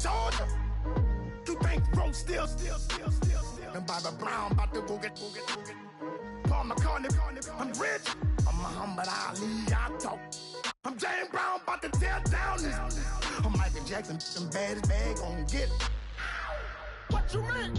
Georgia. You think Rose still. And Bobby Brown about to go get. Paul McCartney, I'm rich. I'm Muhammad Ali, I talk. I'm James Brown, about to tear down this. I'm Michael Jackson, some baddest bag gon' get. What you mean?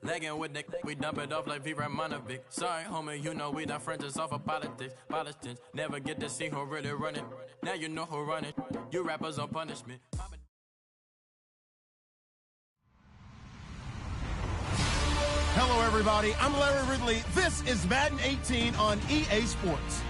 Legging with Nick, we dump it off like V. Ramonovic. Sorry, homie, you know we not friends, it's off of politics. Politics never get to see who really running. Now you know who running. You rappers on punishment. Hello, everybody. I'm Larry Ridley. This is Madden 18 on EA Sports.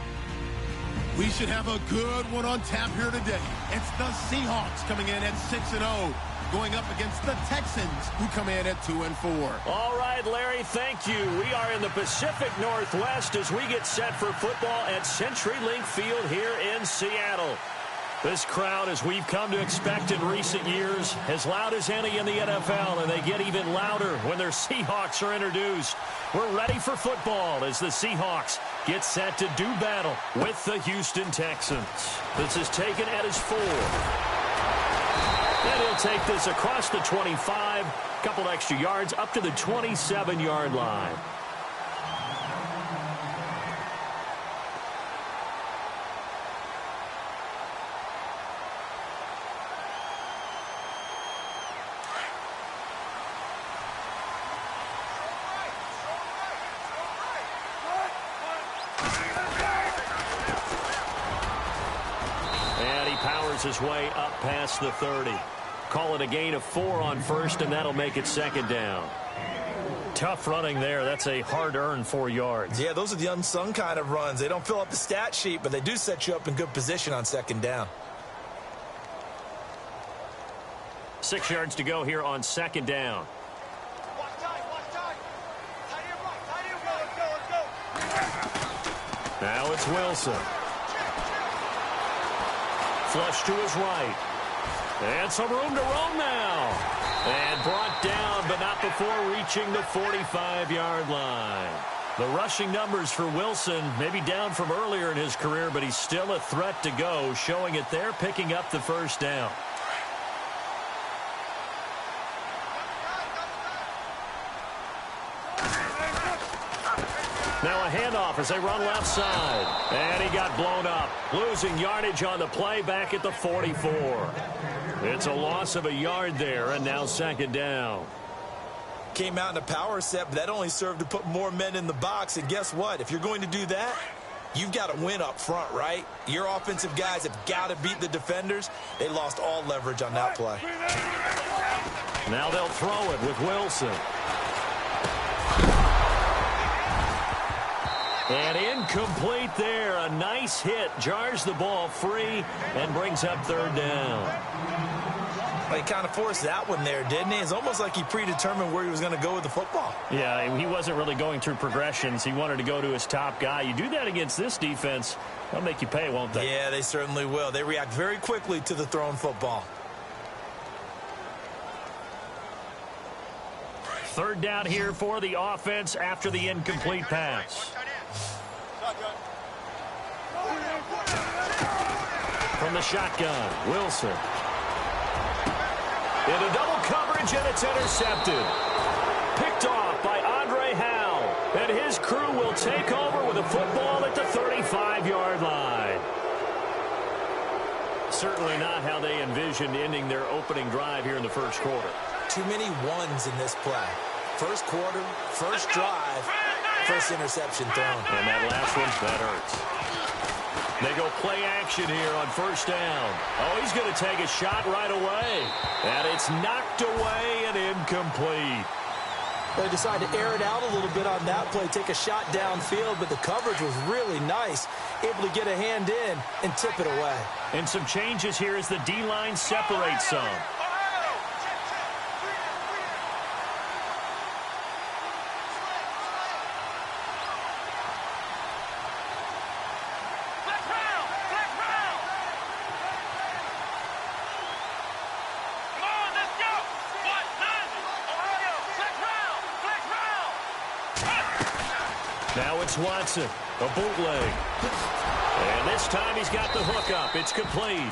We should have a good one on tap here today. It's the Seahawks coming in at 6-0. Going up against the Texans, who come in at 2-4. All right, Larry, thank you. We are in the Pacific Northwest as we get set for football at CenturyLink Field here in Seattle. This crowd, as we've come to expect in recent years, as loud as any in the NFL, and they get even louder when their Seahawks are introduced. We're ready for football as the Seahawks get set to do battle with the Houston Texans. This is taken at his 4. And he'll take this across the 25, couple extra yards up to the 27-yard line. And he powers his way up past the 30. Call it a gain of 4 on first, and that'll make it second down. Tough running there. That's a hard-earned 4 yards. Yeah, those are the unsung kind of runs. They don't fill up the stat sheet, but they do set you up in good position on second down. 6 yards to go here on second down. Now it's Wilson. Flush to his right. And some room to roam now. And brought down, but not before reaching the 45-yard line. The rushing numbers for Wilson may be down from earlier in his career, but he's still a threat to go, showing it there, picking up the first down. Now a handoff as they run left side. And he got blown up. Losing yardage on the play back at the 44. It's a loss of a yard there, and now second down. Came out in a power set, but that only served to put more men in the box. And guess what? If you're going to do that, you've got to win up front, right? Your offensive guys have got to beat the defenders. They lost all leverage on that play. Now they'll throw it with Wilson. And incomplete there. A nice hit. Jars the ball free and brings up third down. Well, he kind of forced that one there, didn't he? It's almost like he predetermined where he was going to go with the football. Yeah, he wasn't really going through progressions. He wanted to go to his top guy. You do that against this defense, they'll make you pay, won't they? Yeah, they certainly will. They react very quickly to the thrown football. Third down here for the offense after the incomplete pass. From the shotgun, Wilson. Into double coverage, and it's intercepted. Picked off by Andre Howell. And his crew will take over with a football at the 35-yard line. Certainly not how they envisioned ending their opening drive here in the first quarter. Too many ones in this play. First quarter, first drive, first interception thrown. And that last one, that hurts. They go play action here on first down. Oh, he's going to take a shot right away. And it's knocked away and incomplete. They decided to air it out a little bit on that play, take a shot downfield, but the coverage was really nice, able to get a hand in and tip it away. And some changes here as the D-line separates some. Now it's Watson, a bootleg. And this time he's got the hook up. It's complete.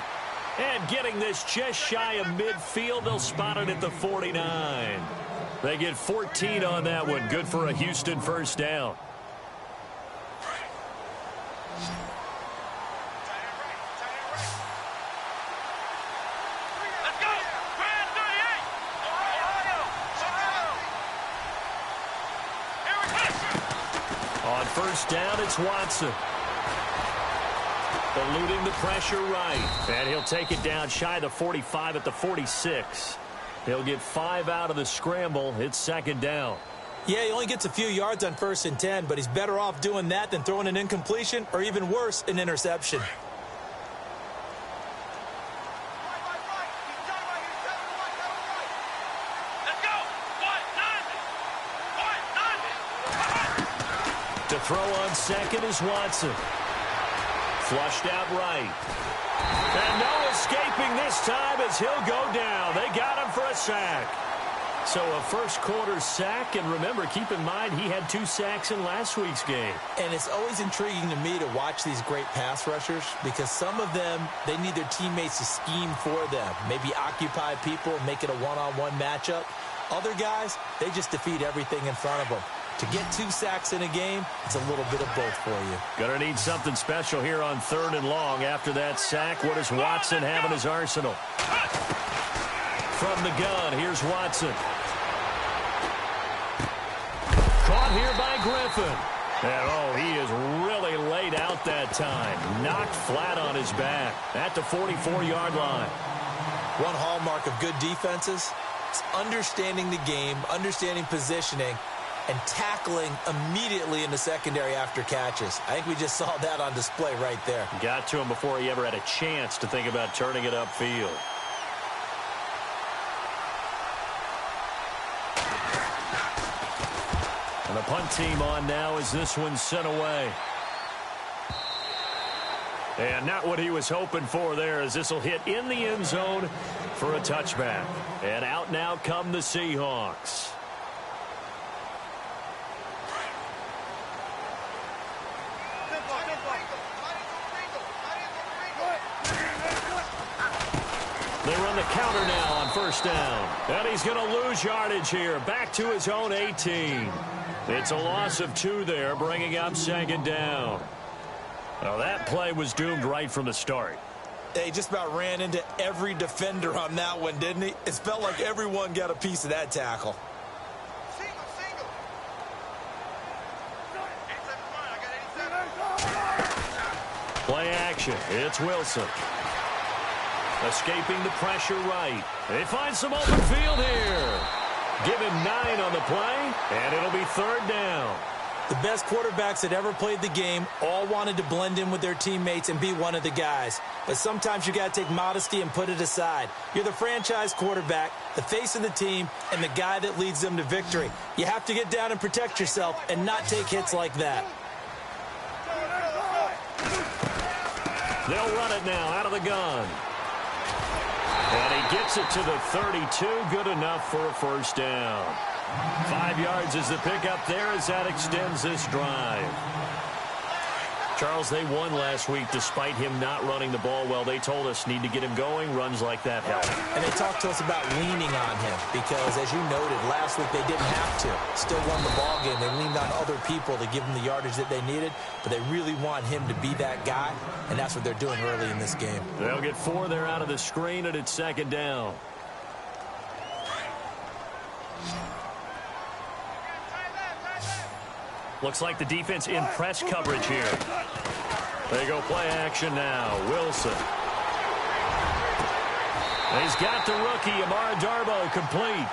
And getting this just shy of midfield, they'll spot it at the 49. They get 14 on that one. Good for a Houston first down. On first down, it's Watson. Eluding the pressure right. And he'll take it down shy of the 45 at the 46. He'll get 5 out of the scramble. It's second down. Yeah, he only gets a few yards on 1st and 10, but he's better off doing that than throwing an incompletion or even worse, an interception. To throw on second is Watson. Flushed out right. And no escaping this time as he'll go down. They got him for a sack. So a first quarter sack, and remember, keep in mind, he had 2 sacks in last week's game. And it's always intriguing to me to watch these great pass rushers because some of them, they need their teammates to scheme for them. Maybe occupy people, make it a one-on-one matchup. Other guys, they just defeat everything in front of them. To get 2 sacks in a game, it's a little bit of both for you. Gonna need something special here on 3rd and long. After that sack, what does Watson have in his arsenal? From the gun, here's Watson. Caught here by Griffin. And, oh, he is really laid out that time. Knocked flat on his back at the 44-yard line. One hallmark of good defenses is understanding the game, understanding positioning, and tackling immediately in the secondary after catches. I think we just saw that on display right there. Got to him before he ever had a chance to think about turning it upfield. And the punt team on now as this one's sent away. And not what he was hoping for there as this will hit in the end zone for a touchback. And out now come the Seahawks. They run the counter now on first down. And he's going to lose yardage here. Back to his own 18. It's a loss of 2 there, bringing up second down. Well, that play was doomed right from the start. He just about ran into every defender on that one, didn't he? It felt like everyone got a piece of that tackle. Play action. It's Wilson. Escaping the pressure right. They find some open field here. Give him 9 on the play, and it'll be 3rd down. The best quarterbacks that ever played the game all wanted to blend in with their teammates and be one of the guys. But sometimes you got to take modesty and put it aside. You're the franchise quarterback, the face of the team, and the guy that leads them to victory. You have to get down and protect yourself and not take hits like that. They'll run it now out of the gun. And he gets it to the 32. Good enough for a first down. 5 yards is the pickup there as that extends this drive. Charles, they won last week despite him not running the ball well. They told us need to get him going. Runs like that help. And they talked to us about leaning on him because, as you noted, last week they didn't have to. Still won the ball game. They leaned on other people to give them the yardage that they needed, but they really want him to be that guy, and that's what they're doing early in this game. They'll get 4 there out of the screen, and it's second down. Looks like the defense in press coverage here. They go play action now. Wilson. He's got the rookie, Amara Darboh, complete.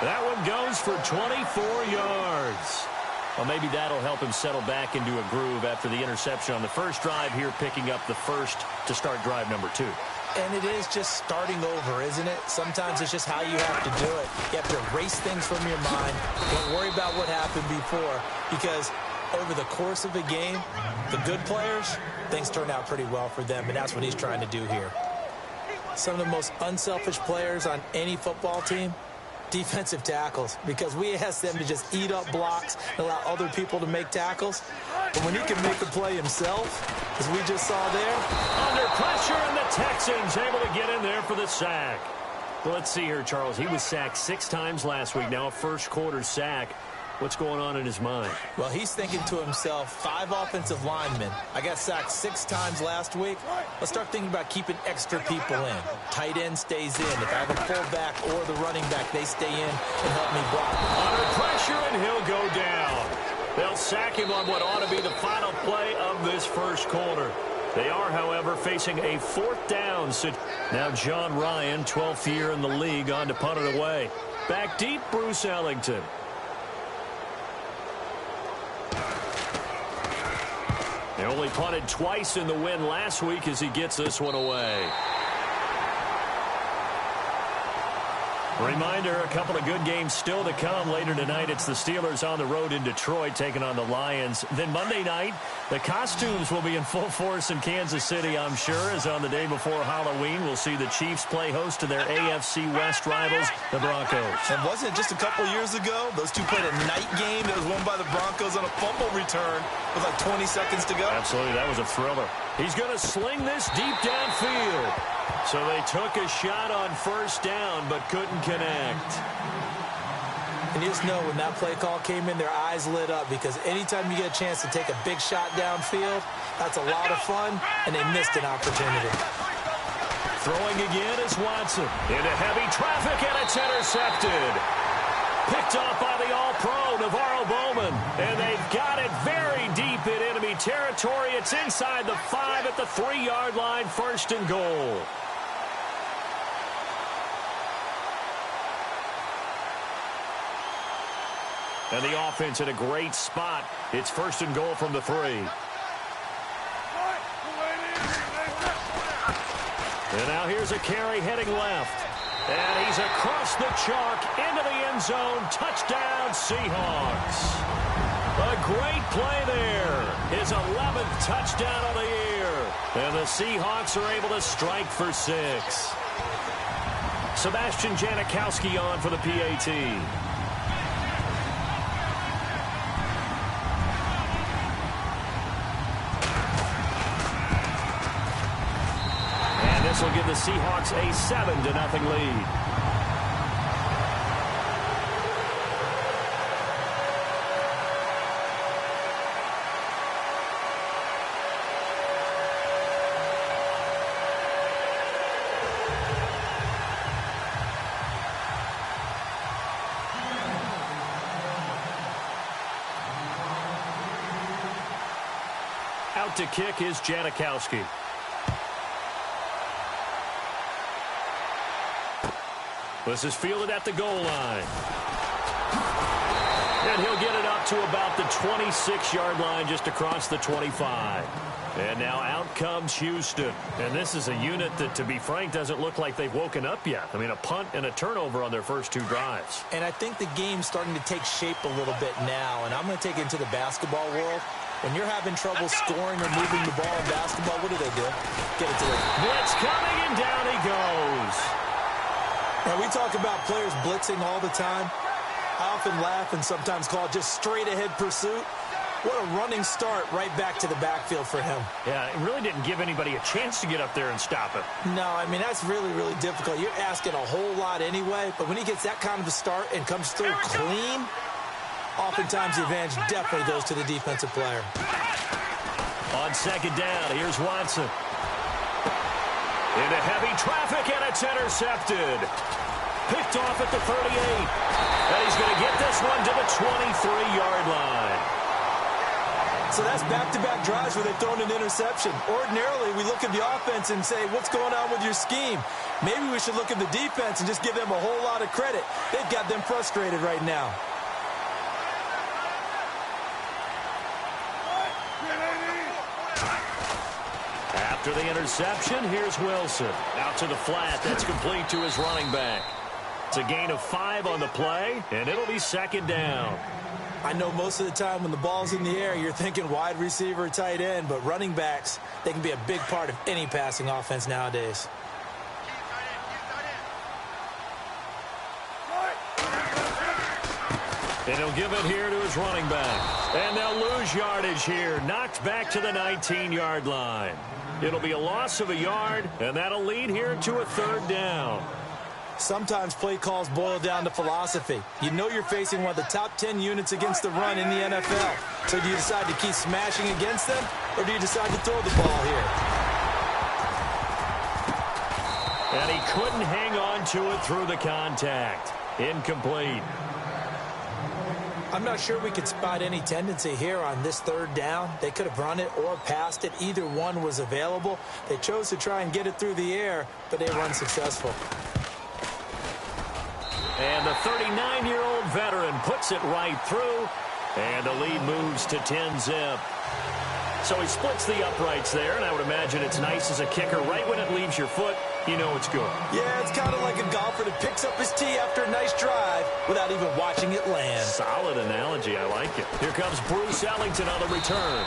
That one goes for 24 yards. Well, maybe that'll help him settle back into a groove after the interception on the first drive here, picking up the first to start drive number 2. And it is just starting over, isn't it? Sometimes it's just how you have to do it. You have to erase things from your mind. Don't worry about what happened before, because over the course of a game, the good players, things turn out pretty well for them, and that's what he's trying to do here. Some of the most unselfish players on any football team, defensive tackles, because we ask them to just eat up blocks and allow other people to make tackles. But when he can make the play himself, as we just saw there. Under pressure, and the Texans able to get in there for the sack. Well, let's see here, Charles. He was sacked 6 times last week. Now a first-quarter sack. What's going on in his mind? Well, he's thinking to himself, 5 offensive linemen. I got sacked 6 times last week. Let's start thinking about keeping extra people in. Tight end stays in. If I have a fullback or the running back, they stay in and help me block. Under pressure, and he'll go down. They'll sack him on what ought to be the final play of this first quarter. They are, however, facing a 4th down. Now John Ryan, 12th year in the league, on to punt it away. Back deep, Bruce Ellington. They only punted twice in the win last week as he gets this one away. Reminder, a couple of good games still to come. Later tonight, it's the Steelers on the road in Detroit taking on the Lions. Then Monday night, the costumes will be in full force in Kansas City, I'm sure, as on the day before Halloween, we'll see the Chiefs play host to their AFC West rivals, the Broncos. And wasn't it just a couple years ago, those two played a night game that was won by the Broncos on a fumble return with like 20 seconds to go? Absolutely, that was a thriller. He's going to sling this deep downfield. So they took a shot on first down, but couldn't connect. And you just know when that play call came in, their eyes lit up, because anytime you get a chance to take a big shot downfield, that's a lot of fun, and they missed an opportunity. Throwing again is Watson. Into heavy traffic, and it's intercepted. Picked off by the All-Pro, Navarro Bowman. And they've got it very deep in enemy territory. It's inside the 5 at the 3-yard line, 1st and goal. And the offense in a great spot. It's 1st and goal from the 3. And now here's a carry heading left. And he's across the chalk into the end zone. Touchdown, Seahawks. A great play there. His 11th touchdown of the year. And the Seahawks are able to strike for 6. Sebastian Janikowski on for the PAT. This will give the Seahawks a 7-0 lead. Out to kick is Janikowski. This is fielded at the goal line. And he'll get it up to about the 26-yard line, just across the 25. And now out comes Houston. And this is a unit that, to be frank, doesn't look like they've woken up yet. I mean, a punt and a turnover on their first 2 drives. And I think the game's starting to take shape a little bit now. And I'm going to take it into the basketball world. When you're having trouble scoring or moving the ball in basketball, what do? Get it to them. Blitz coming, and down he goes. And we talk about players blitzing all the time. I often laugh and sometimes call it just straight-ahead pursuit. What a running start right back to the backfield for him. Yeah, it really didn't give anybody a chance to get up there and stop it. No, I mean, that's really, really difficult. You're asking a whole lot anyway, but when he gets that kind of a start and comes through clean, oftentimes the advantage definitely goes to the defensive player. On 2nd down, here's Watson. Into heavy traffic, and it's intercepted. Picked off at the 38. And he's going to get this one to the 23-yard line. So that's back-to-back drives where they've thrown an interception. Ordinarily, we look at the offense and say, what's going on with your scheme? Maybe we should look at the defense and just give them a whole lot of credit. They've got them frustrated right now. After the interception, here's Wilson. Out to the flat. That's complete to his running back. It's a gain of 5 on the play, and it'll be second down. I know most of the time when the ball's in the air, you're thinking wide receiver, tight end, but running backs, they can be a big part of any passing offense nowadays. And he'll give it here to his running back. And they'll lose yardage here. Knocked back to the 19-yard line. It'll be a loss of a yard, and that'll lead here to a third down. Sometimes play calls boil down to philosophy. You know you're facing one of the top 10 units against the run in the NFL. So do you decide to keep smashing against them, or do you decide to throw the ball here? And he couldn't hang on to it through the contact. Incomplete. I'm not sure we could spot any tendency here on this third down. They could have run it or passed it. Either one was available. They chose to try and get it through the air, but they were unsuccessful. And the 39-year-old veteran puts it right through, and the lead moves to 10-zip. So he splits the uprights there, and I would imagine it's nice as a kicker. Right when it leaves your foot, you know it's good. Yeah, it's kind of like a golfer that picks up his tee after a nice drive without even watching it land. Solid analogy. I like it. Here comes Bruce Ellington on the return.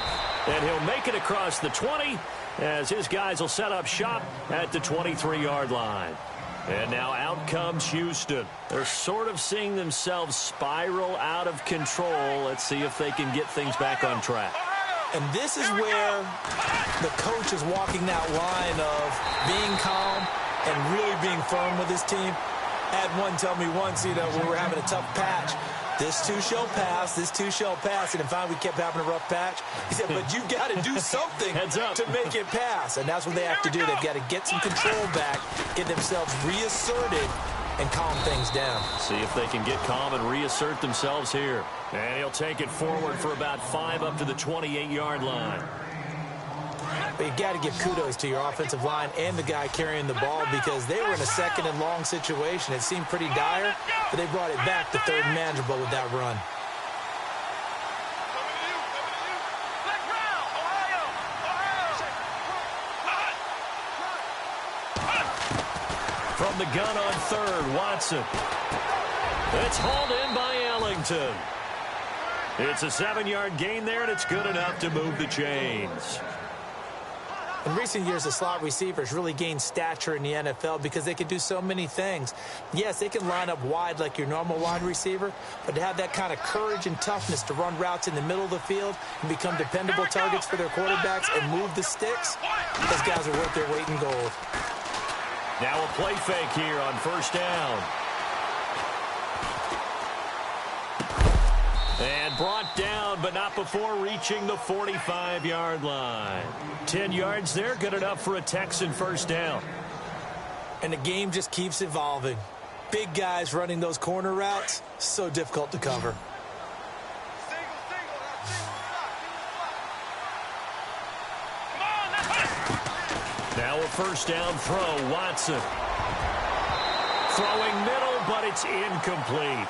And he'll make it across the 20 as his guys will set up shop at the 23-yard line. And now out comes Houston. They're sort of seeing themselves spiral out of control. Let's see if they can get things back on track. And this is where the coach is walking that line of being calm and really being firm with his team. I had one tell me once, you know, when we were having a tough patch, this too shall pass, this too shall pass. And finally we kept having a rough patch. He said, but you've got to do something to make it pass. And that's what they have to do. They've got to get some control back, get themselves reasserted, and calm things down. See if they can get calm and reassert themselves here. And he'll take it forward for about 5 up to the 28-yard line. But you got to give kudos to your offensive line and the guy carrying the ball because they were in a second and long situation. It seemed pretty dire, but they brought it back to third and manageable with that run. From the gun on third, Watson. It's hauled in by Ellington. It's a 7-yard gain there, and it's good enough to move the chains. In recent years, the slot receivers really gained stature in the NFL because they can do so many things. Yes, they can line up wide like your normal wide receiver, but to have that kind of courage and toughness to run routes in the middle of the field and become dependable targets for their quarterbacks and move the sticks, those guys are worth their weight in gold. Now a play fake here on first down. And brought down, but not before reaching the 45-yard line. 10 yards there, good enough for a Texan first down. And the game just keeps evolving. Big guys running those corner routes, so difficult to cover. Now a first down throw, Watson. Throwing middle, but it's incomplete.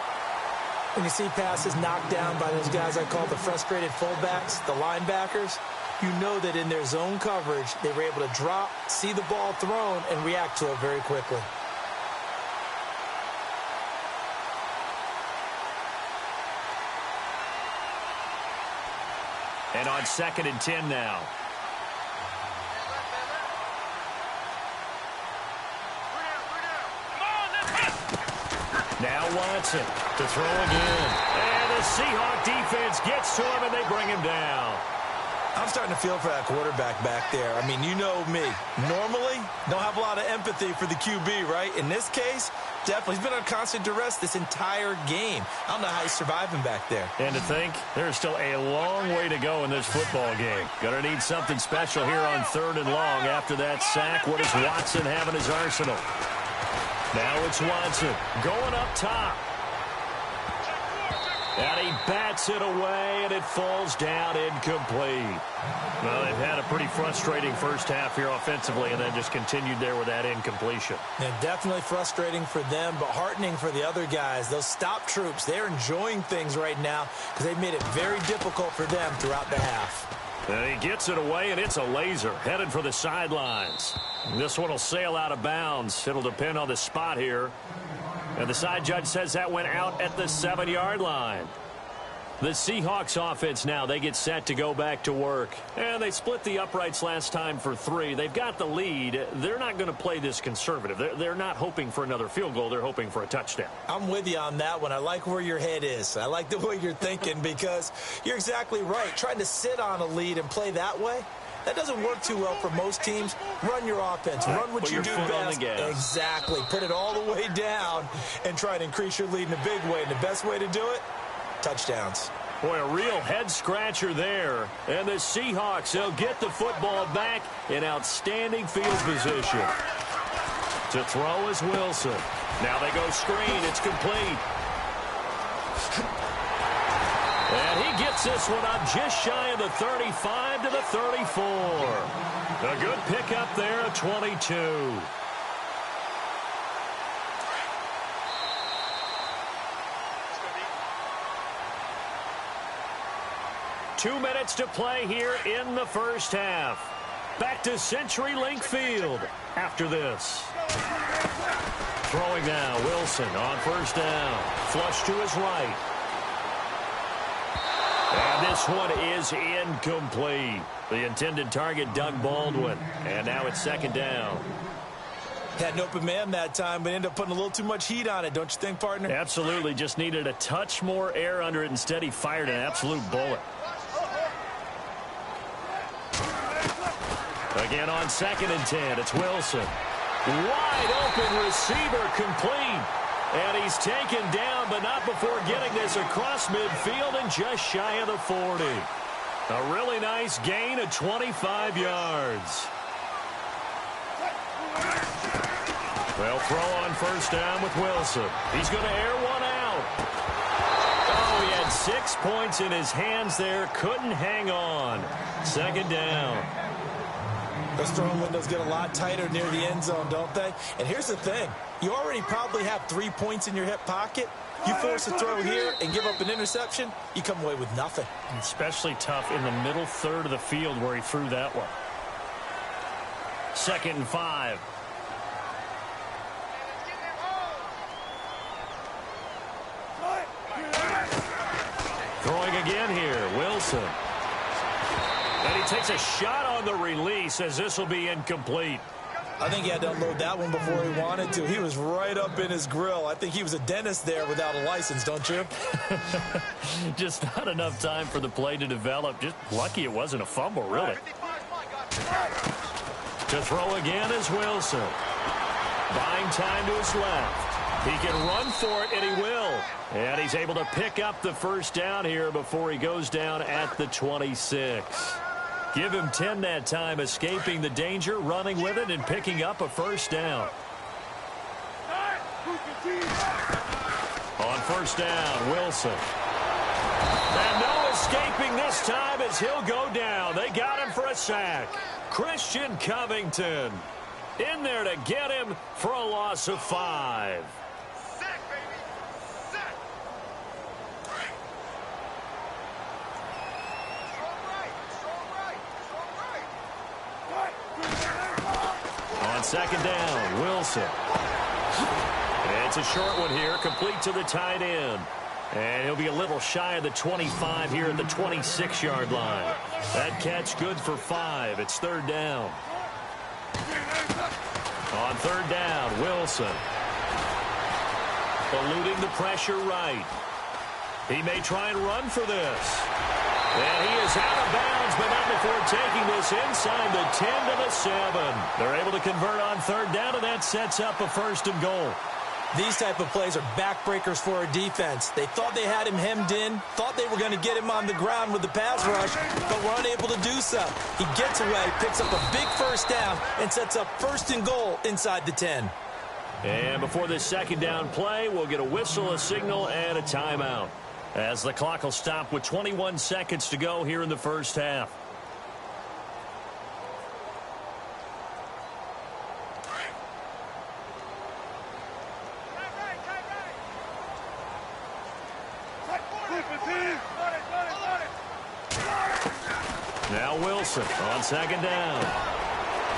When you see passes knocked down by those guys I call the frustrated fullbacks, the linebackers, you know that in their zone coverage, they were able to drop, see the ball thrown, and react to it very quickly. And on 2nd and 10 now. Now Watson to throw again. And the Seahawk defense gets to him, and they bring him down. I'm starting to feel for that quarterback back there. I mean, you know me. Normally, don't have a lot of empathy for the QB, right? In this case, definitely. He's been on constant duress this entire game. I don't know how he's surviving back there. And to think, there's still a long way to go in this football game. Gonna need something special here on 3rd and long after that sack. What does Watson have in his arsenal? Now it's Watson going up top. And he bats it away, and it falls down incomplete. Well, they've had a pretty frustrating first half here offensively, and then just continued there with that incompletion. And definitely frustrating for them, but heartening for the other guys. Those stop troops, they're enjoying things right now because they've made it very difficult for them throughout the half. And he gets it away, and it's a laser headed for the sidelines. This one will sail out of bounds. It'll depend on the spot here. And the side judge says that went out at the 7-yard line. The Seahawks offense now, they get set to go back to work. And they split the uprights last time for 3. They've got the lead. They're not going to play this conservative. They're not hoping for another field goal. They're hoping for a touchdown. I'm with you on that one. I like where your head is. I like the way you're thinking because you're exactly right. Trying to sit on a lead and play that way, that doesn't work too well for most teams. Run your offense. Run what you do best. Exactly. Put it all the way down and try to increase your lead in a big way. And the best way to do it, touchdowns. Boy, a real head-scratcher there. And the Seahawks, they'll get the football back in outstanding field position. To throw is Wilson. Now they go screen. It's complete. And he gets this one up just shy of the 35 to the 34. A good pickup there at 22. Two minutes to play here in the first half. Back to CenturyLink Field after this. Throwing now, Wilson on first down. Flush to his right. And this one is incomplete. The intended target, Doug Baldwin. And now it's second down. Had an open man that time, but ended up putting a little too much heat on it, don't you think, partner? Absolutely. Just needed a touch more air under it. Instead, he fired an absolute bullet. Again on 2nd and 10, it's Wilson. Wide open receiver complete. And he's taken down, but not before getting this across midfield and just shy of the 40. A really nice gain of 25 yards. They'll throw on first down with Wilson. He's going to air one out. Oh, he had 6 points in his hands there. Couldn't hang on. Second down. Those throwing windows get a lot tighter near the end zone, don't they? And here's the thing. You already probably have 3 points in your hip pocket. You force a throw here and give up an interception, you come away with nothing. Especially tough in the middle third of the field where he threw that one. 2nd and 5. Throwing again here, Wilson. And he takes a shot on the release as this will be incomplete. I think he had to unload that one before he wanted to. He was right up in his grill. I think he was a dentist there without a license, don't you? Just not enough time for the play to develop. Just lucky it wasn't a fumble, really. To throw again is Wilson. Buying time to his left. He can run for it, and he will. And he's able to pick up the first down here before he goes down at the 26. Give him 10 that time, escaping the danger, running with it, and picking up a first down. On first down, Wilson. And no escaping this time as he'll go down. They got him for a sack. Christian Covington in there to get him for a loss of 5. On second down, Wilson. It's a short one here, complete to the tight end. And he'll be a little shy of the 25 here at the 26-yard line. That catch good for 5. It's third down. On third down, Wilson. Eluding the pressure right. He may try and run for this. And he is out of bounds, but not before taking this inside the 10 to the 7. They're able to convert on third down, and that sets up a first and goal. These type of plays are backbreakers for a defense. They thought they had him hemmed in, thought they were going to get him on the ground with the pass rush, but were unable to do so. He gets away, picks up a big first down, and sets up first and goal inside the 10. And before this second down play, we'll get a whistle, a signal, and a timeout. as the clock will stop with 21 seconds to go here in the first half. Now Wilson on second down.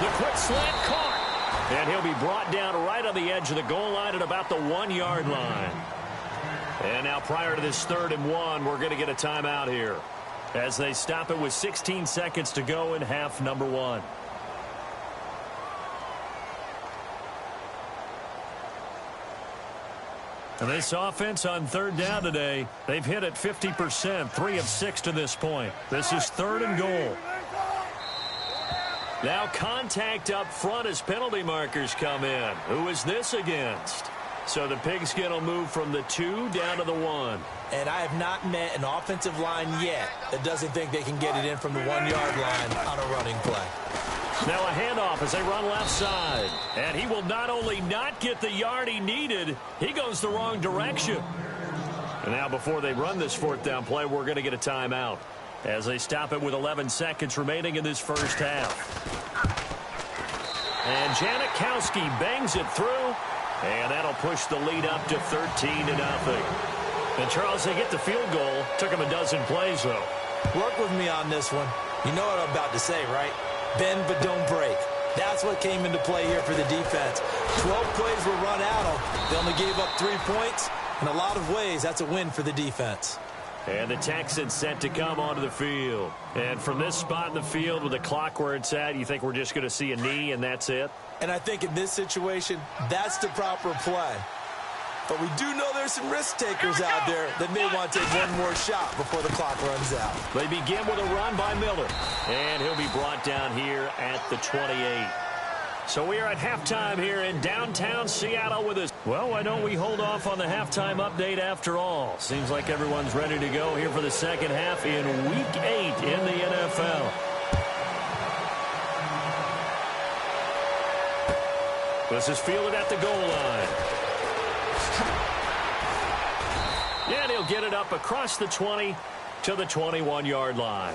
The quick slant caught. And he'll be brought down right on the edge of the goal line at about the 1-yard line. And now prior to this 3rd and 1, we're going to get a timeout here as they stop it with 16 seconds to go in half number 1. And this offense on 3rd down today, they've hit it 50%, 3 of 6 to this point. This is 3rd and goal. Now contact up front as penalty markers come in. Who is this against? So the Pigskin will move from the 2 down to the 1. And I have not met an offensive line yet that doesn't think they can get it in from the 1-yard line on a running play. Now a handoff as they run left side. And he will not only not get the yard he needed, he goes the wrong direction. And now before they run this 4th down play, we're going to get a timeout as they stop it with 11 seconds remaining in this first half. And Janikowski bangs it through. And that'll push the lead up to 13-0. And Charles, they get the field goal. Took him a dozen plays, though. Work with me on this one. You know what I'm about to say, right? Bend but don't break. That's what came into play here for the defense. 12 plays were run out of. They only gave up 3 points. In a lot of ways, that's a win for the defense. And the Texans set to come onto the field. And from this spot in the field with the clock where it's at, you think we're just going to see a knee and that's it? And I think in this situation, that's the proper play. But we do know there's some risk takers out there that may want to take one more shot before the clock runs out. They begin with a run by Miller. And he'll be brought down here at the 28. So we are at halftime here in downtown Seattle with us. Well, why don't we hold off on the halftime update after all? Seems like everyone's ready to go here for the second half in Week 8 in the NFL. This is fielded at the goal line. And he'll get it up across the 20 to the 21-yard line.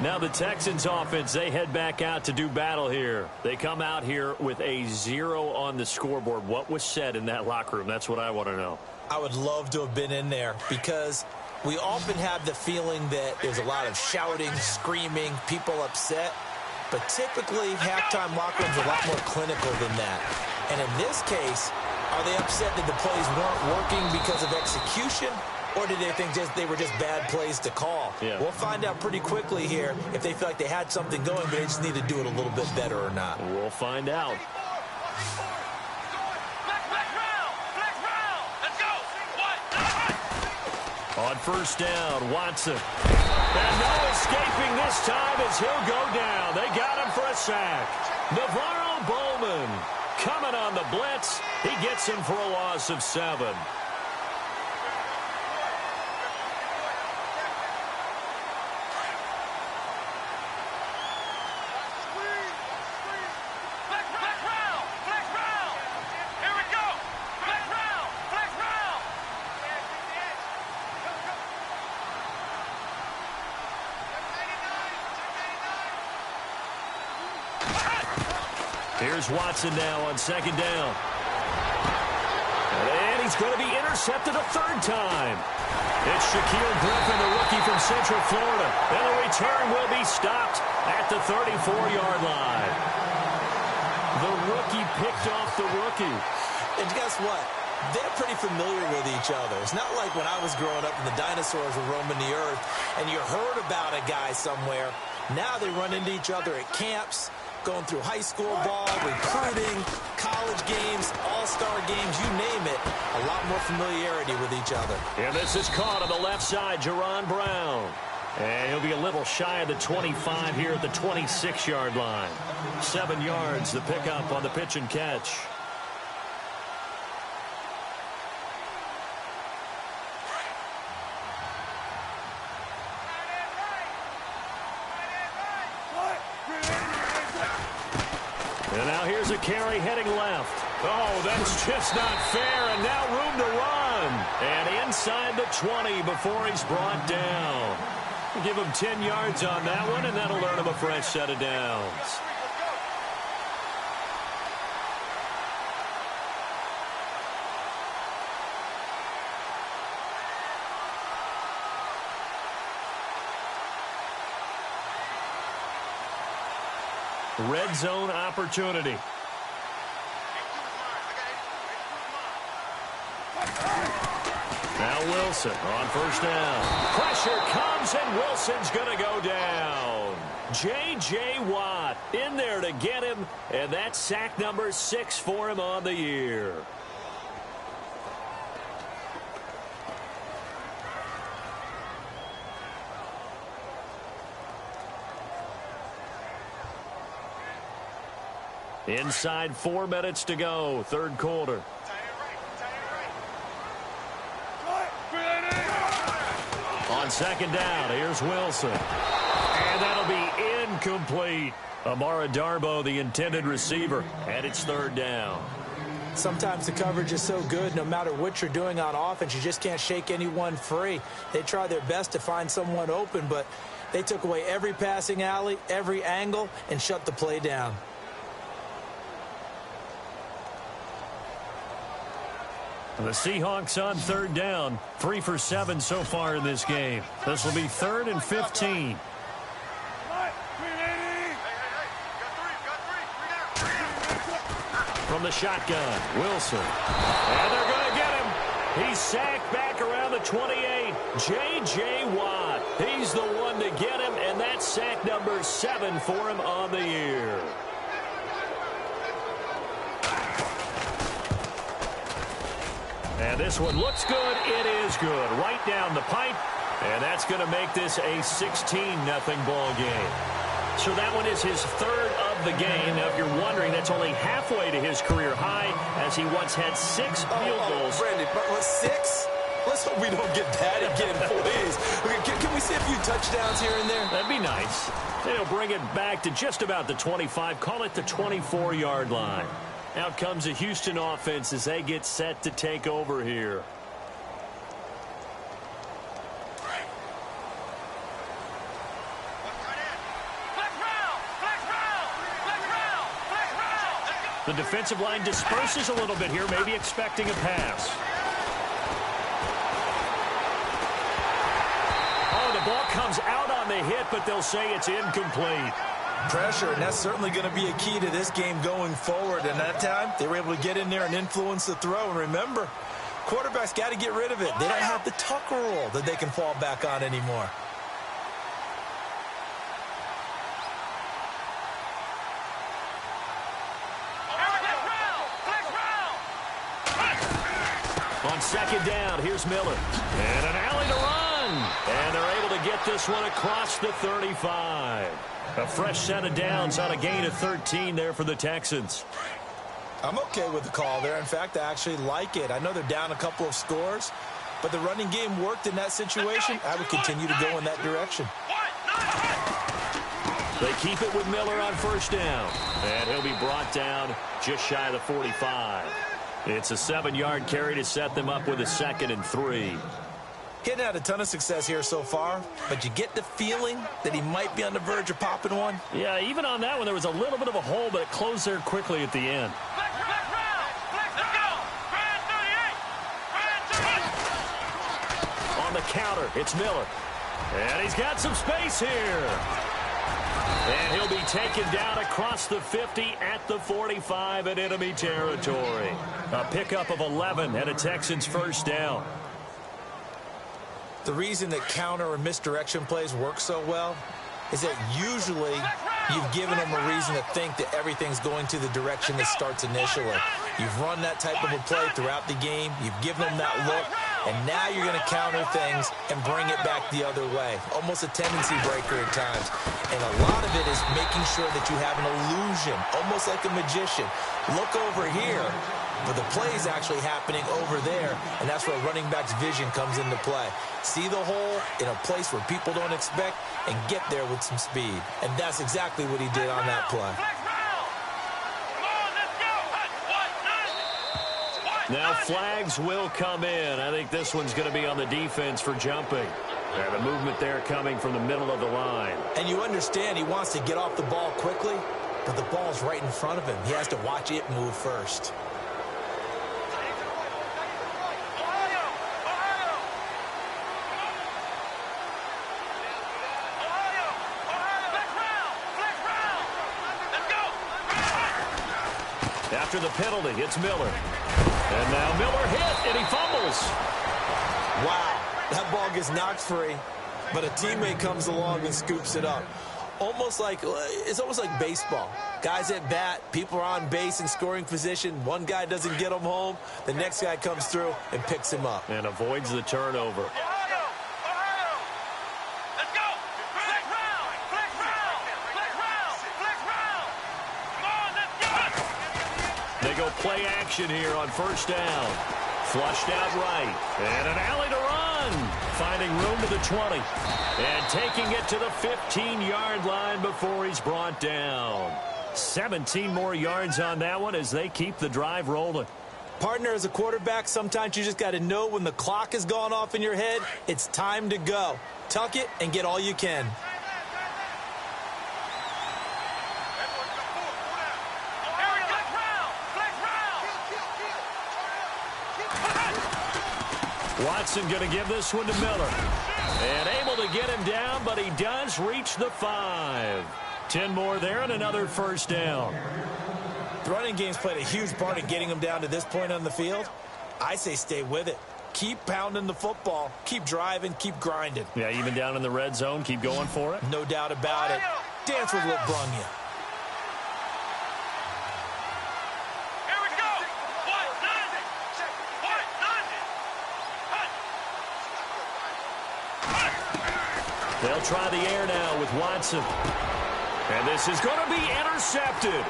Now the Texans offense, they head back out to do battle here. They come out here with a 0 on the scoreboard. What was said in that locker room? That's what I want to know. I would love to have been in there because we often have the feeling that there's a lot of shouting, screaming, people upset. But typically, halftime locker rooms are a lot more clinical than that. And in this case, are they upset that the plays weren't working because of execution? Or did they think they were just bad plays to call? Yeah. We'll find out pretty quickly here if they feel like they had something going, but they just need to do it a little bit better or not. We'll find out. On first down, Watson. And no escaping this time as he'll go down. They got him for a sack. Navarro Bowman coming on the blitz. He gets him for a loss of 7. Here's Watson now on second down. And he's going to be intercepted a 3rd time. It's Shaquille Griffin, the rookie from Central Florida. And the return will be stopped at the 34-yard line. The rookie picked off the rookie. And guess what? They're pretty familiar with each other. It's not like when I was growing up and the dinosaurs were roaming the earth and you heard about a guy somewhere. Now they run into each other at camps, going through high school ball, recruiting, college games, all-star games, you name it. A lot more familiarity with each other. And this is caught on the left side, Jerron Brown. And he'll be a little shy of the 25 here at the 26-yard line. 7 yards, the pickup on the pitch and catch. And now here's a carry heading left. Oh, that's just not fair, and now room to run. And inside the 20 before he's brought down. We'll give him 10 yards on that one, and that'll earn him a fresh set of downs. Red zone opportunity. Now Wilson on first down. Pressure comes, and Wilson's going to go down. J.J. Watt in there to get him, and that's sack number 6 for him on the year. Inside 4 minutes to go, third quarter. On second down, here's Wilson. And that'll be incomplete. Amara Darboh, the intended receiver, and it's third down. Sometimes the coverage is so good, no matter what you're doing on offense, you just can't shake anyone free. They try their best to find someone open, but they took away every passing alley, every angle, and shut the play down. The Seahawks on third down, 3 for 7 so far in this game. This will be 3rd and 15. From the shotgun, Wilson. And they're going to get him. He's sacked back around the 28. J.J. Watt. He's the one to get him, and that's sack number 7 for him on the year. And this one looks good. It is good. Right down the pipe. And that's going to make this a 16-0 ball game. So that one is his 3rd of the game. Now, if you're wondering, that's only halfway to his career high, as he once had 6 field goals. Brandon, but 6? Let's hope we don't get that again, please. Can we see a few touchdowns here and there? That'd be nice. They'll bring it back to just about the 25. Call it the 24-yard line. Out comes the Houston offense as they get set to take over here. The defensive line disperses a little bit here, maybe expecting a pass. Oh, the ball comes out on the hit, but they'll say it's incomplete. Pressure, and that's certainly going to be a key to this game going forward. And that time, they were able to get in there and influence the throw. And remember, quarterbacks got to get rid of it. They don't have the Tucker rule that they can fall back on anymore. On second down, here's Miller. And an alley to run. And they're able to get this one across the 35. A fresh set of downs on a gain of 13 there for the Texans. I'm okay with the call there. In fact, I actually like it. I know they're down a couple of scores, but the running game worked in that situation. I would continue to go in that direction. They keep it with Miller on first down. And he'll be brought down just shy of the 45. It's a 7-yard carry to set them up with a 2nd and 3. He hadn't had a ton of success here so far, but you get the feeling that he might be on the verge of popping one. Yeah, even on that one, there was a little bit of a hole, but it closed there quickly at the end. On the counter, it's Miller. And he's got some space here. And he'll be taken down across the 50 at the 45 in enemy territory. A pickup of 11 and a Texans first down. The reason that counter or misdirection plays work so well is that usually you've given them a reason to think that everything's going to the direction it starts initially. You've run that type of a play throughout the game. You've given them that look. And now you're going to counter things and bring it back the other way. Almost a tendency breaker at times. And a lot of it is making sure that you have an illusion, almost like a magician. Look over here, but the play is actually happening over there, and that's where running back's vision comes into play. See the hole in a place where people don't expect and get there with some speed. And that's exactly what he did on that play. Now flags will come in. I think this one's going to be on the defense for jumping. And the movement there coming from the middle of the line. And you understand he wants to get off the ball quickly, but the ball's right in front of him. He has to watch it move first. After the penalty, it's Miller. And now Miller hit, and he fumbles. Wow, that ball gets knocked free, but a teammate comes along and scoops it up. It's almost like baseball. Guys at bat, people are on base in scoring position. One guy doesn't get him home. The next guy comes through and picks him up. And avoids the turnover. They go play action here on first down. Flushed out right. And an alley to run. Finding room to the 20. And taking it to the 15-yard line before he's brought down. 17 more yards on that one as they keep the drive rolling. Partner, as a quarterback, sometimes you just got to know when the clock has gone off in your head, it's time to go. Tuck it and get all you can. Watson going to give this one to Miller. And able to get him down, but he does reach the 5. 10 more there and another first down. The running game's played a huge part in getting him down to this point on the field. I say stay with it. Keep pounding the football. Keep driving. Keep grinding. Yeah, even down in the red zone, keep going for it. No doubt about it. Dance with what brung you. They'll try the air now with Watson. And this is going to be intercepted.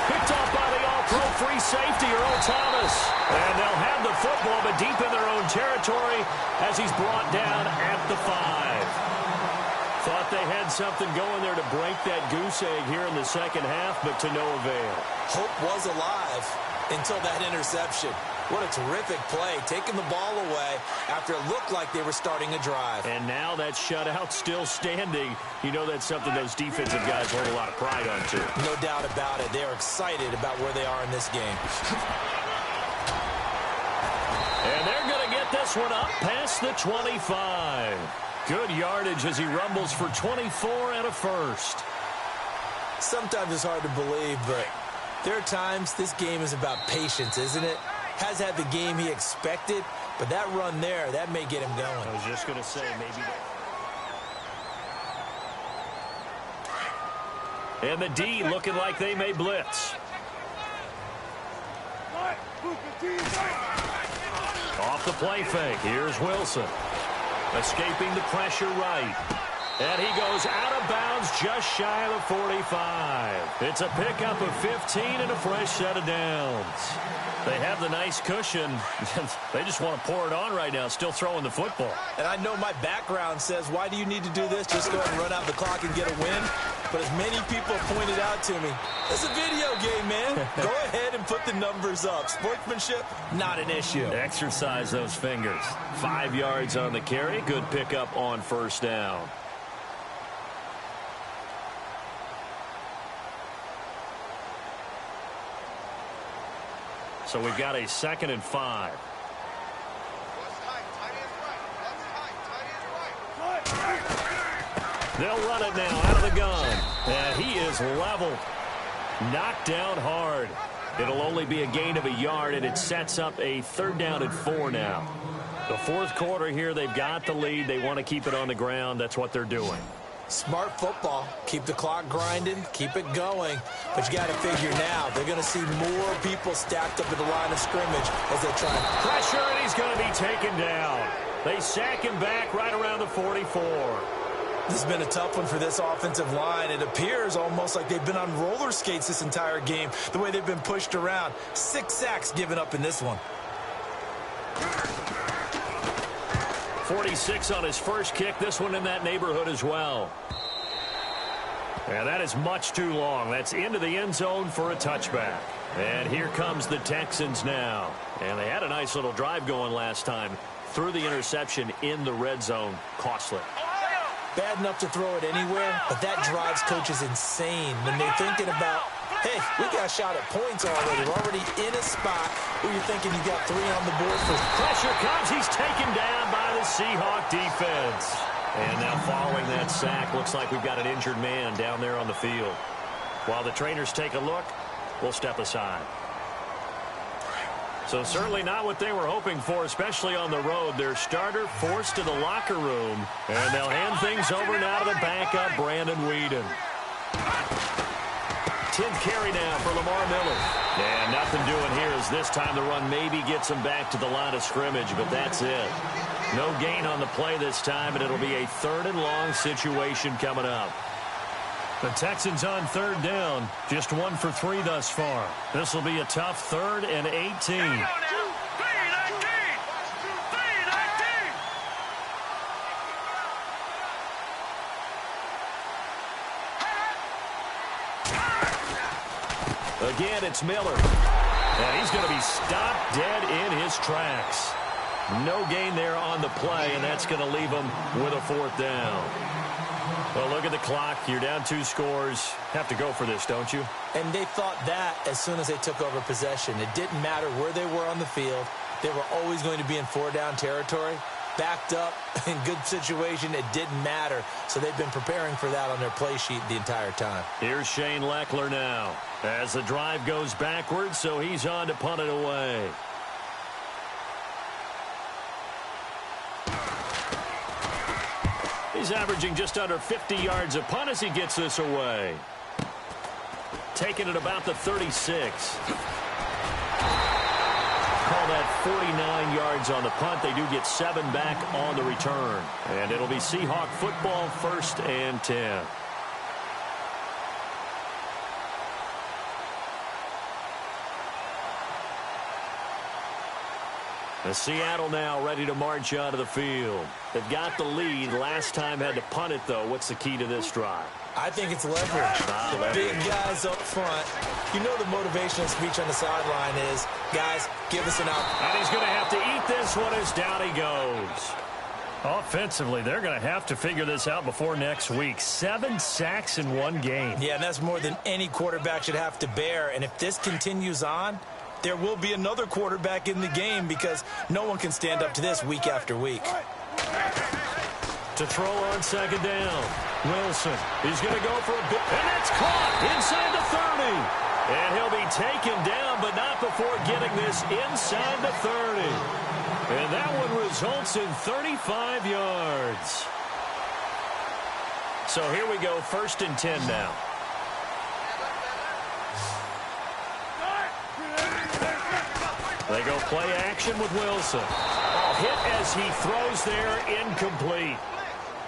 Picked off by the all-pro free safety, Earl Thomas. And they'll have the football, but deep in their own territory as he's brought down at the 5. Thought they had something going there to break that goose egg here in the second half, but to no avail. Hope was alive until that interception. What a terrific play, taking the ball away after it looked like they were starting a drive. And now that shutout still standing. You know that's something those defensive guys hold a lot of pride on, too. No doubt about it. They're excited about where they are in this game. And they're going to get this one up past the 25. Good yardage as he rumbles for 24 and a first. Sometimes it's hard to believe, but there are times this game is about patience, isn't it? Has had the game he expected, but that run there, that may get him going. I was just going to say, maybe. And the D looking like they may blitz. Off the play fake. Here's Wilson. Escaping the pressure right. And he goes out of bounds just shy of the 45. It's a pickup of 15 and a fresh set of downs. They have the nice cushion. They just want to pour it on right now, still throwing the football. And I know my background says, why do you need to do this? Just go ahead and run out the clock and get a win. But as many people pointed out to me, it's a video game, man. Go ahead and put the numbers up. Sportsmanship, not an issue. Exercise those fingers. 5 yards on the carry. Good pickup on first down. So we've got a 2nd and 5. They'll run it now out of the gun. And he is leveled. Knocked down hard. It'll only be a gain of a yard, and it sets up a 3rd down and 4 now. The 4th quarter here, they've got the lead. They want to keep it on the ground. That's what they're doing. Smart football. Keep the clock grinding. Keep it going. But you got to figure now, they're going to see more people stacked up at the line of scrimmage as they try. Pressure, and he's going to be taken down. They sack him back right around the 44. This has been a tough one for this offensive line. It appears almost like they've been on roller skates this entire game, the way they've been pushed around. 6 sacks given up in this one. 46 on his first kick. This one in that neighborhood as well. And that is much too long. That's into the end zone for a touchback. And here comes the Texans now. And they had a nice little drive going last time. Threw the interception in the red zone. Costly. Bad enough to throw it anywhere, but that drives coaches insane when they're thinking about, hey, we got a shot at points already. We're already in a spot where you're thinking you got 3 on the board. Pressure comes. He's taken down by the Seahawk defense. And now following that sack, looks like we've got an injured man down there on the field. While the trainers take a look, we'll step aside. So certainly not what they were hoping for, especially on the road. Their starter forced to the locker room, and they'll hand things over now to the backup, Brandon Weeden. 10th carry now for Lamar Miller. And nothing doing here as this time the run maybe gets him back to the line of scrimmage, but that's it. No gain on the play this time, and it'll be a 3rd and long situation coming up. The Texans on 3rd down, just 1 for 3 thus far. This will be a tough 3rd and 18. Again, it's Miller. And he's going to be stopped dead in his tracks. No gain there on the play, and that's going to leave him with a 4th down. Well, look at the clock. You're down 2 scores. Have to go for this, don't you? And they thought that as soon as they took over possession. It didn't matter where they were on the field. They were always going to be in 4-down territory. Backed up, in good situation, it didn't matter. So they've been preparing for that on their play sheet the entire time. Here's Shane Leckler now. As the drive goes backwards, so he's on to punt it away. He's averaging just under 50 yards a punt as he gets this away. Taking it about the 36. Call that 49 yards on the punt. They do get 7 back on the return. And it'll be Seahawk football, 1st and 10. Seattle now ready to march out of the field. They've got the lead. Last time had to punt it, though. What's the key to this drive? I think it's leverage. The big guys up front. You know the motivational speech on the sideline is, guys, give us an out. And he's going to have to eat this one as down he goes. Offensively, they're going to have to figure this out before next week. 7 sacks in 1 game. Yeah, and that's more than any quarterback should have to bear. And if this continues on, there will be another quarterback in the game because no one can stand up to this week after week. To throw on 2nd down. Wilson. He's going to go for a bit. And that's caught inside the 30. And he'll be taken down, but not before getting this inside the 30. And that one results in 35 yards. So here we go, 1st and 10 now. They go play action with Wilson. Hit as he throws there, incomplete.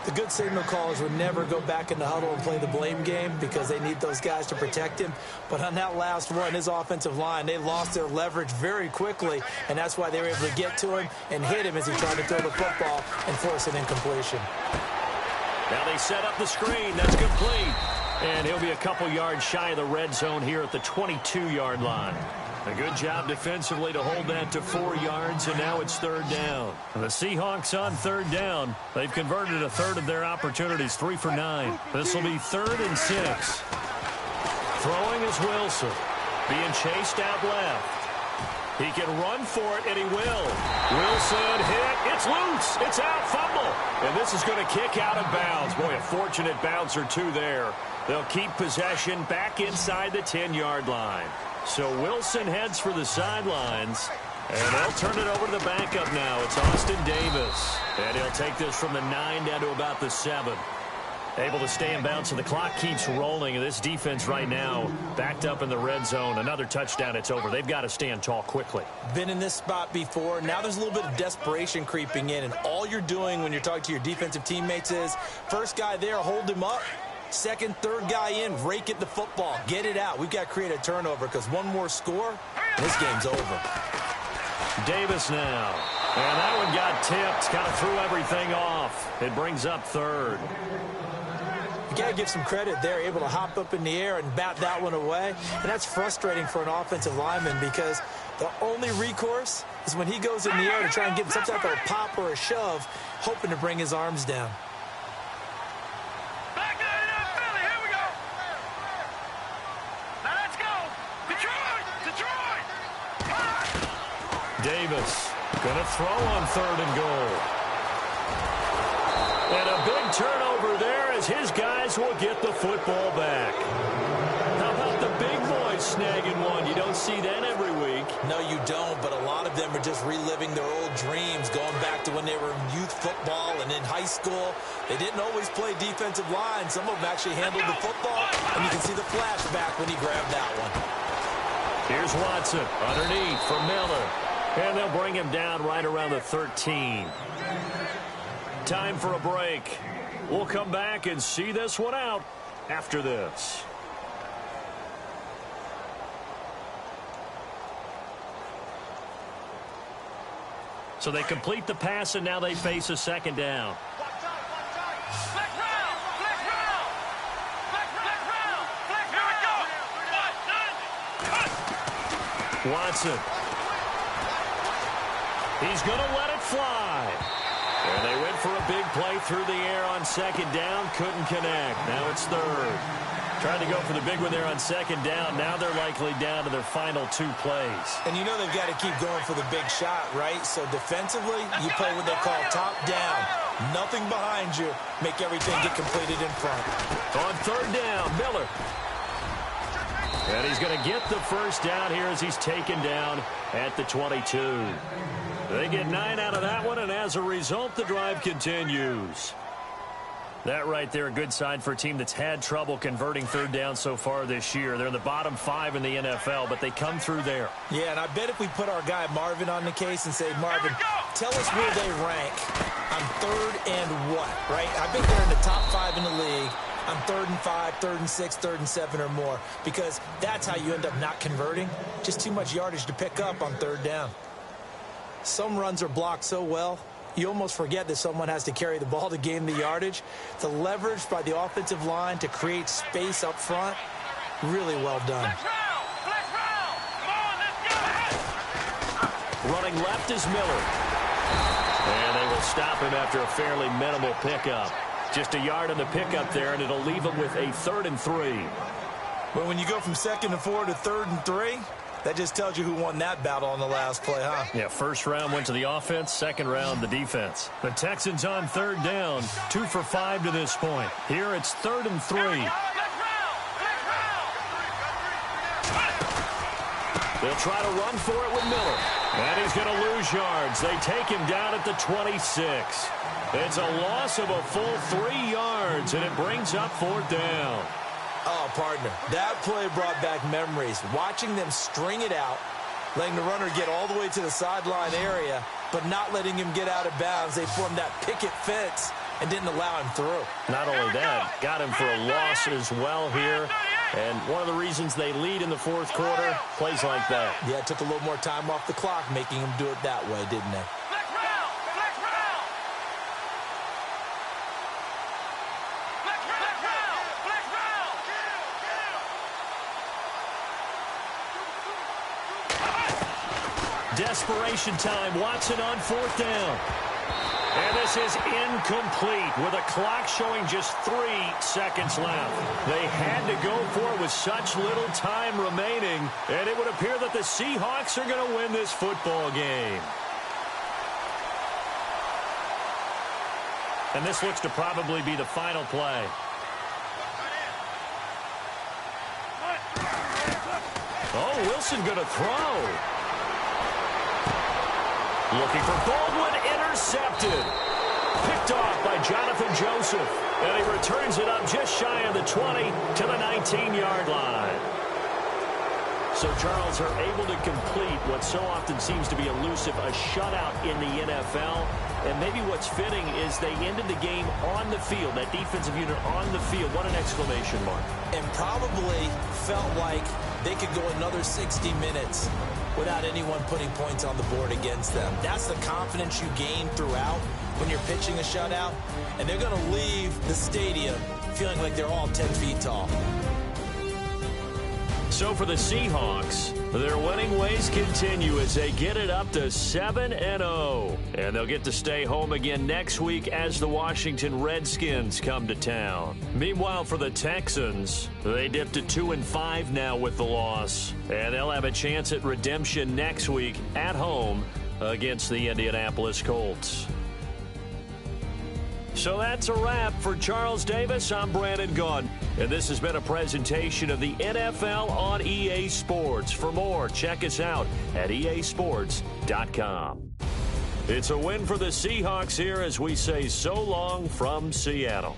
The good signal callers would never go back in the huddle and play the blame game because they need those guys to protect him. But on that last one, his offensive line, they lost their leverage very quickly, and that's why they were able to get to him and hit him as he tried to throw the football and force an incompletion. Now they set up the screen. That's complete. And he'll be a couple yards shy of the red zone here at the 22-yard line. A good job defensively to hold that to 4 yards, and now it's 3rd down. The Seahawks on 3rd down. They've converted a 1/3 of their opportunities, 3 for 9. This will be 3rd and 6. Throwing is Wilson. Being chased out left. He can run for it, and he will. Wilson hit. It's loose. It's out. Fumble. And this is going to kick out of bounds. Boy, a fortunate bounce or 2 there. They'll keep possession back inside the 10-yard line. So Wilson heads for the sidelines, and they'll turn it over to the backup now. It's Austin Davis, and he'll take this from the 9 down to about the 7. Able to stay in bounds, and the clock keeps rolling. And this defense right now backed up in the red zone. Another touchdown, it's over. They've got to stand tall quickly. Been in this spot before. Now there's a little bit of desperation creeping in, and all you're doing when you're talking to your defensive teammates is, first guy there, hold him up. 2nd, 3rd guy in, rake at the football. Get it out. We've got to create a turnover because one more score, and this game's over. Davis now. And that one got tipped. Kind of threw everything off. It brings up 3rd. You got to give some credit there, able to hop up in the air and bat that one away. And that's frustrating for an offensive lineman because the only recourse is when he goes in the air to try and get some type of a pop or a shove, hoping to bring his arms down. Davis going to throw on 3rd and goal. And a big turnover there as his guys will get the football back. How about the big boys snagging one? You don't see that every week. No, you don't, but a lot of them are just reliving their old dreams, going back to when they were in youth football and in high school. They didn't always play defensive line. Some of them actually handled the football, and you can see the flashback when he grabbed that one. Here's Watson underneath for Miller. And they'll bring him down right around the 13. Time for a break. We'll come back and see this one out after this. So they complete the pass, and now they face a 2nd down. Watson. He's going to let it fly. And they went for a big play through the air on 2nd down. Couldn't connect. Now it's 3rd. Trying to go for the big one there on 2nd down. Now they're likely down to their final 2 plays. And you know they've got to keep going for the big shot, right? So defensively, you play what they call top down. Nothing behind you. Make everything get completed in front. On 3rd down, Miller. And he's going to get the 1st down here as he's taken down at the 22. They get 9 out of that one, and as a result, the drive continues. That right there, a good sign for a team that's had trouble converting 3rd down so far this year. They're in the bottom 5 in the NFL, but they come through there. Yeah, and I bet if we put our guy Marvin on the case and say, Marvin, tell us where they rank on 3rd and what, right? I bet they're in the top 5 in the league on 3rd and 5, 3rd and 6, 3rd and 7 or more, because that's how you end up not converting. Just too much yardage to pick up on 3rd down. Some runs are blocked so well, you almost forget that someone has to carry the ball to gain the yardage. The leverage by the offensive line to create space up front, really well done. Running left is Miller. And they will stop him after a fairly minimal pickup. Just a yard on the pickup there, and it'll leave him with a 3rd and 3. But when you go from 2nd and 4 to 3rd and 3, that just tells you who won that battle on the last play, huh? Yeah, 1st round went to the offense, 2nd round the defense. The Texans on 3rd down, 2 for 5 to this point. Here it's 3rd and 3. They'll try to run for it with Miller. And he's going to lose yards. They take him down at the 26. It's a loss of a full 3 yards, and it brings up 4th down. Oh, partner, that play brought back memories. Watching them string it out, letting the runner get all the way to the sideline area, but not letting him get out of bounds. They formed that picket fence and didn't allow him through. Not only that, got him for a loss as well here. And one of the reasons they lead in the 4th quarter, plays like that. Yeah, it took a little more time off the clock, making him do it that way, didn't they? Desperation time. Watson on 4th down. And this is incomplete with a clock showing just 3 seconds left. They had to go for it with such little time remaining, and it would appear that the Seahawks are going to win this football game. And this looks to probably be the final play. Oh, Wilson going to throw. Looking for Baldwin, intercepted. Picked off by Jonathan Joseph. And he returns it up just shy of the 20 to the 19-yard line. So Charles are able to complete what so often seems to be elusive, a shutout in the NFL. And maybe what's fitting is they ended the game on the field, that defensive unit on the field. What an exclamation mark. And probably felt like they could go another 60 minutes without anyone putting points on the board against them. That's the confidence you gain throughout when you're pitching a shutout. And they're going to leave the stadium feeling like they're all 10 feet tall. So for the Seahawks, their winning ways continue as they get it up to 7-0. And they'll get to stay home again next week as the Washington Redskins come to town. Meanwhile, for the Texans, they dipped to 2-5 now with the loss. And they'll have a chance at redemption next week at home against the Indianapolis Colts. So that's a wrap. For Charles Davis, I'm Brandon Gaudin, and this has been a presentation of the NFL on EA Sports. For more, check us out at easports.com. It's a win for the Seahawks here as we say so long from Seattle.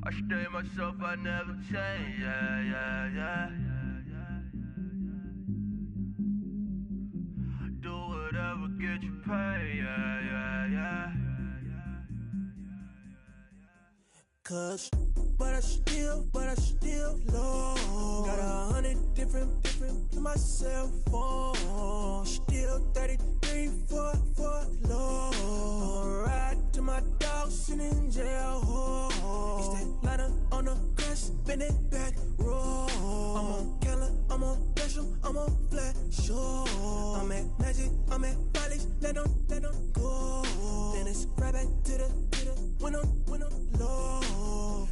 I stay myself, I never change, yeah. Do whatever, get you paid, yeah. Cause, but I still low. Got 100 different to my cell phone. Still 33 for low. I'ma ride to my dog sitting in jail. It's that lighter on the grass, spin it back, roll. I'm on Keller, I'm on Gresham, I'm on Flat Shore. I'm at Magic, I'm at Follies, let them go. Then it's right back to the when I'm low.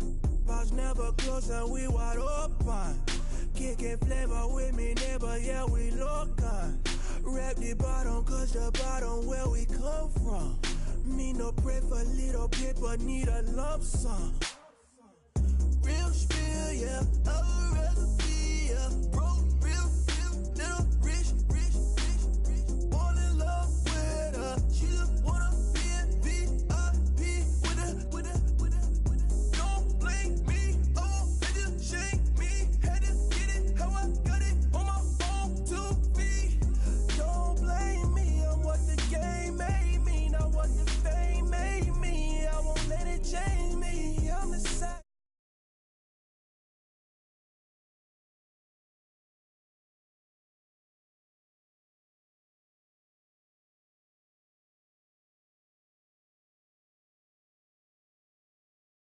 Bars never close and we wide open. Kicking flavor with me, neighbor, yeah, we local. Rap the bottom, cause the bottom where we come from. Me no pray for little paper, need a lump sum. Real spill, yeah, oh.